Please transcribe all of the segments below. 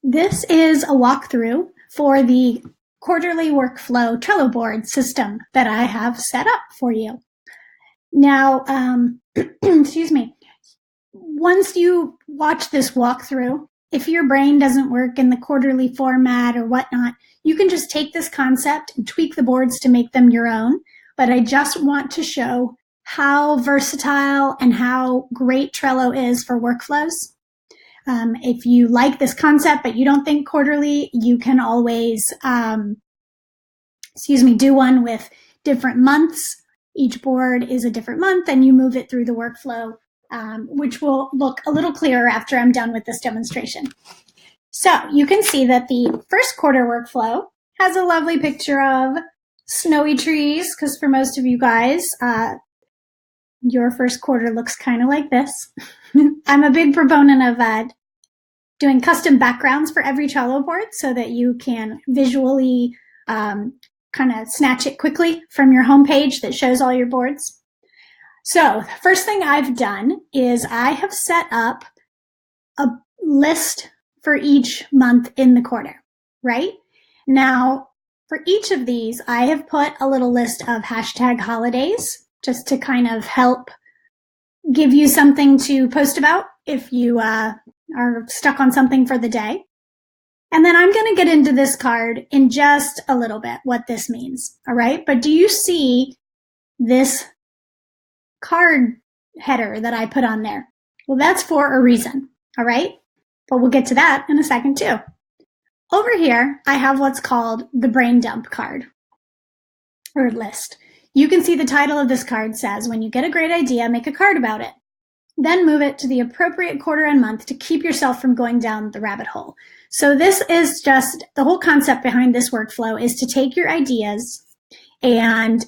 This is a walkthrough for the quarterly workflow Trello board system that I have set up for you. Now, excuse me, once you watch this walkthrough, if your brain doesn't work in the quarterly format or whatnot, you can just take this concept and tweak the boards to make them your own. But I just want to show how versatile and how great Trello is for workflows. If you like this concept, but you don't think quarterly, you can always, do one with different months. Each board is a different month and you move it through the workflow, which will look a little clearer after I'm done with this demonstration. So you can see that the first quarter workflow has a lovely picture of snowy trees, because for most of you guys, your first quarter looks kind of like this. I'm a big proponent of doing custom backgrounds for every Trello board so that you can visually kind of snatch it quickly from your homepage that shows all your boards. So the first thing I've done is I have set up a list for each month in the quarter, right? Now, for each of these, I have put a little list of hashtag holidays just to kind of help give you something to post about if you are stuck on something for the day. And then I'm going to get into this card in just a little bit, what this means. All right. But do you see this card header that I put on there? Well, that's for a reason. All right. But we'll get to that in a second too. Over here, I have what's called the brain dump card or list. You can see the title of this card says, when you get a great idea, make a card about it. Then move it to the appropriate quarter and month to keep yourself from going down the rabbit hole. So this is just the whole concept behind this workflow is to take your ideas and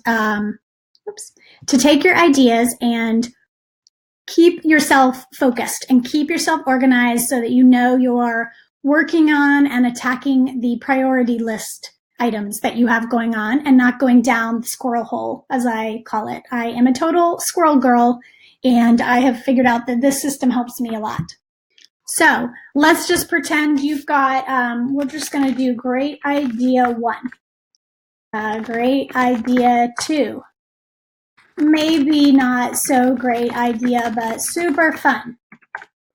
keep yourself focused and keep yourself organized so that you know you're working on and attacking the priority list items that you have going on and not going down the squirrel hole, as I call it. I am a total squirrel girl, and I have figured out that this system helps me a lot. So let's just pretend you've got, we're just going to do great idea 1, great idea 2, maybe not so great idea, but super fun,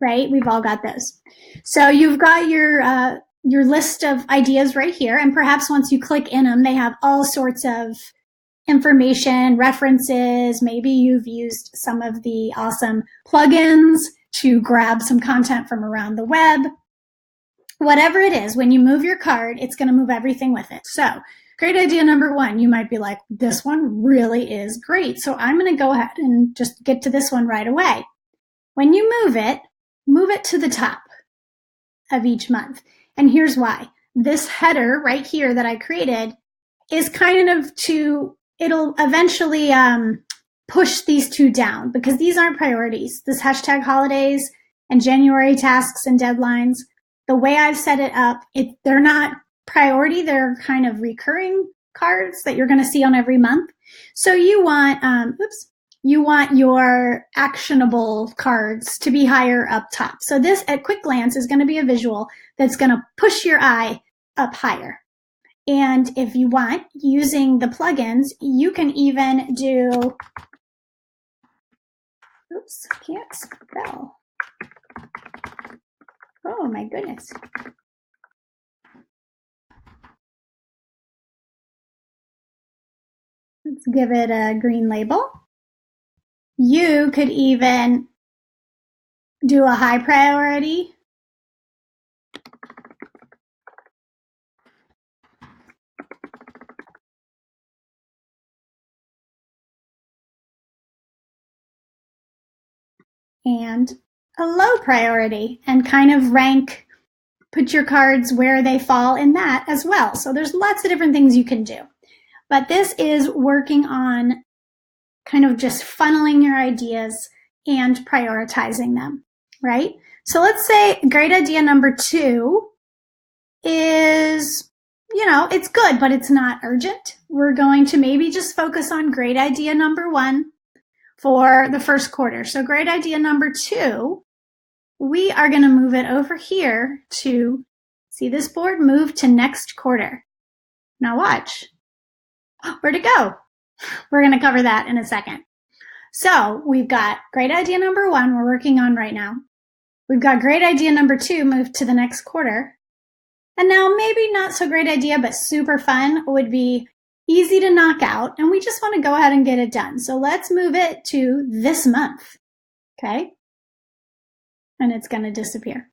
right? We've all got those. So you've got your list of ideas right here, and perhaps once you click in them, they have all sorts of information, references. Maybe you've used some of the awesome plugins to grab some content from around the web. Whatever it is, when you move your card, it's going to move everything with it. So great idea number 1, you might be like, this one really is great. So I'm going to go ahead and just get to this one right away. When you move it to the top of each month. And here's why. This header right here that I created is kind of it'll eventually push these two down because these aren't priorities. This hashtag holidays and January tasks and deadlines, the way I've set it up, they're not priority. They're kind of recurring cards that you're going to see on every month. So you want, your actionable cards to be higher up top. So this at quick glance is going to be a visual that's going to push your eye up higher. And if you want, using the plugins, you can even do, can't spell. Oh my goodness. Let's give it a green label. You could even do a high priority. And a low priority, and kind of put your cards where they fall in that as well. So there's lots of different things you can do. But this is working on kind of just funneling your ideas and prioritizing them, right? So let's say great idea number 2 is, it's good, but it's not urgent. We're going to maybe just focus on great idea number 1 for the first quarter. So great idea number 2, we are going to move it over here to See this board? Move to next quarter. Now watch. Where'd it go? We're going to cover that in a second. So we've got great idea number 1 we're working on right now. We've got great idea number 2, move to the next quarter. And now maybe not so great idea, but super fun would be easy to knock out. And we just want to go ahead and get it done. So let's move it to this month. Okay. And it's going to disappear.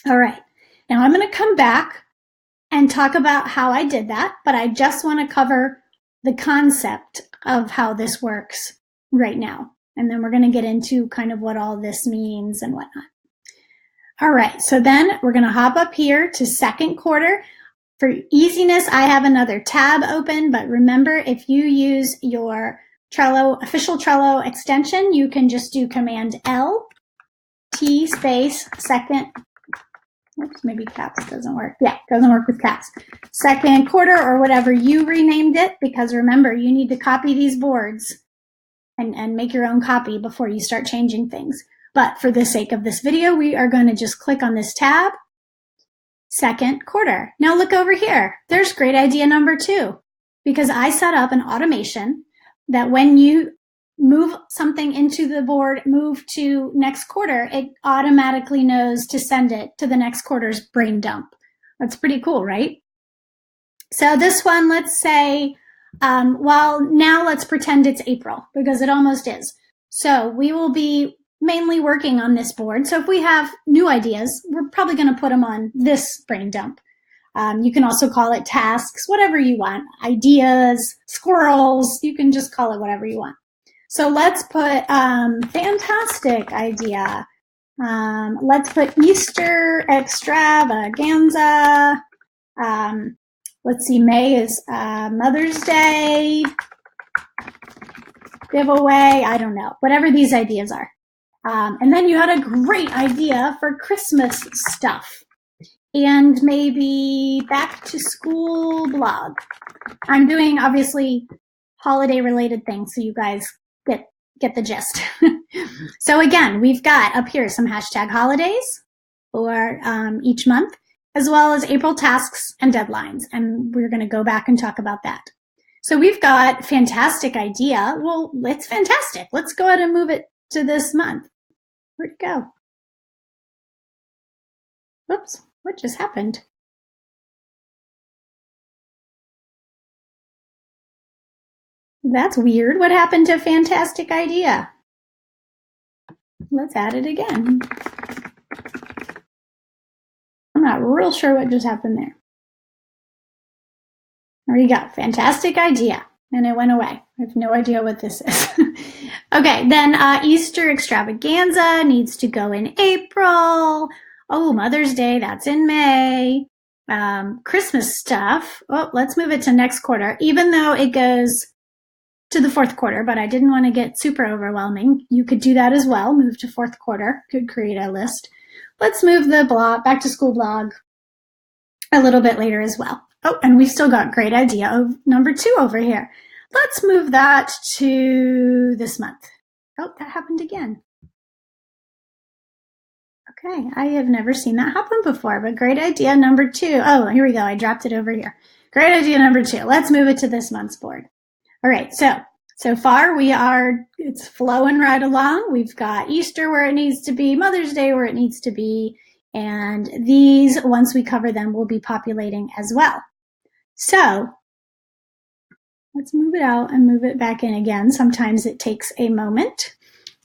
All right. Now I'm going to come back and talk about how I did that, but I just want to cover the concept of how this works right now. And then we're going to get into kind of what all this means and whatnot. All right, so then we're going to hop up here to second quarter. For easiness, I have another tab open, but remember, if you use your Trello, official Trello extension, you can just do Command L, T space, second. Oops, maybe caps doesn't work. Yeah, doesn't work with caps. Second quarter or whatever you renamed it, because remember, you need to copy these boards and make your own copy before you start changing things. But for the sake of this video, we are going to just click on this tab, second quarter. Now look over here. There's great idea number 2, because I set up an automation that when you move something into the board, move to next quarter, it automatically knows to send it to the next quarter's brain dump. That's pretty cool, right? So this one, let's say, well, now let's pretend it's April, because it almost is. So we will be mainly working on this board. So if we have new ideas, we're probably going to put them on this brain dump. You can also call it tasks, whatever you want. Ideas, squirrels, you can just call it whatever you want. So let's put fantastic idea. Let's put Easter extravaganza. Let's see, May is Mother's Day giveaway. I don't know, whatever these ideas are. And then you had a great idea for Christmas stuff and maybe back to school blog. I'm doing obviously holiday related things, so you guys get the gist. So again, we've got up here some hashtag holidays for each month, as well as April tasks and deadlines. And we're going to go back and talk about that. So we've got fantastic idea. Well, it's fantastic. Let's go ahead and move it to this month. Where'd it go? Whoops, what just happened? That's weird. What happened to fantastic idea? Let's add it again. I'm not real sure what just happened there. There you go, fantastic idea. And it went away. I have no idea what this is. Okay, then Easter extravaganza needs to go in April. Oh, Mother's Day, that's in May. Christmas stuff. Oh, let's move it to next quarter, even though it goes to the fourth quarter, but I didn't want to get super overwhelming. You could do that as well. Move to fourth quarter. Could create a list. Let's move the blog, back to school blog, a little bit later as well. Oh, and we've still got great idea of number 2 over here. Let's move that to this month. Oh, that happened again. Okay, I have never seen that happen before, but great idea number 2. Oh, here we go. I dropped it over here. Great idea number 2. Let's move it to this month's board. All right, so far it's flowing right along. We've got Easter where it needs to be, Mother's Day where it needs to be, and these, once we cover them, will be populating as well. So let's move it out and move it back in again. Sometimes it takes a moment.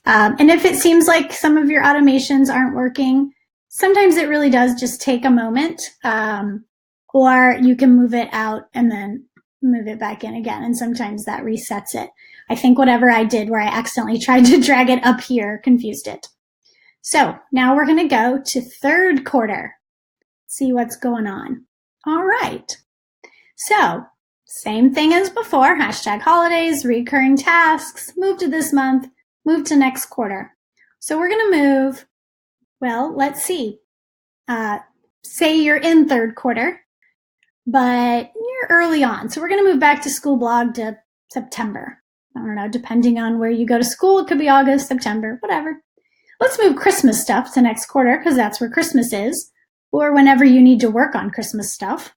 And if it seems like some of your automations aren't working, sometimes it really does just take a moment. Or you can move it out and then move it back in again. And sometimes that resets it. I think whatever I did where I accidentally tried to drag it up here confused it. So now we're going to go to third quarter, see what's going on. All right. So same thing as before, hashtag holidays, recurring tasks, move to this month, move to next quarter. So we're going to move, well, let's see. Say you're in third quarter, but you're early on. So we're going to move back to school blog to September. I don't know, depending on where you go to school, it could be August, September, whatever. Let's move Christmas stuff to next quarter because that's where Christmas is. or whenever you need to work on Christmas stuff.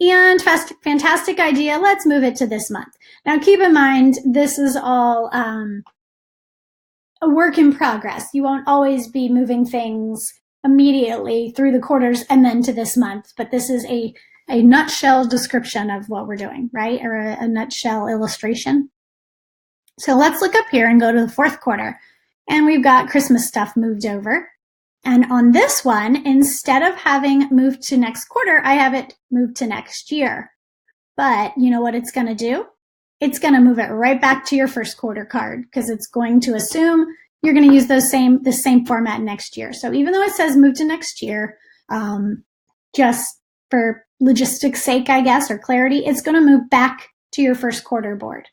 And fantastic idea. Let's move it to this month. Now, keep in mind, this is all a work in progress. You won't always be moving things immediately through the quarters and then to this month, but this is a nutshell description of what we're doing, right? Or a nutshell illustration. So let's look up here and go to the fourth quarter. And we've got Christmas stuff moved over. And on this one, instead of having moved to next quarter, I have it moved to next year. But you know what it's going to do? It's going to move it right back to your first quarter card because it's going to assume you're going to use the same format next year. So even though it says move to next year, just for logistics sake, I guess, or clarity, it's going to move back to your first quarter board.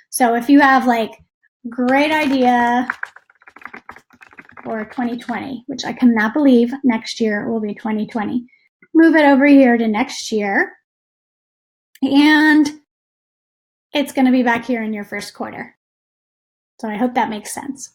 So if you have like great idea for 2020, which I cannot believe next year will be 2020, move it over here to next year. And it's going to be back here in your first quarter. So I hope that makes sense.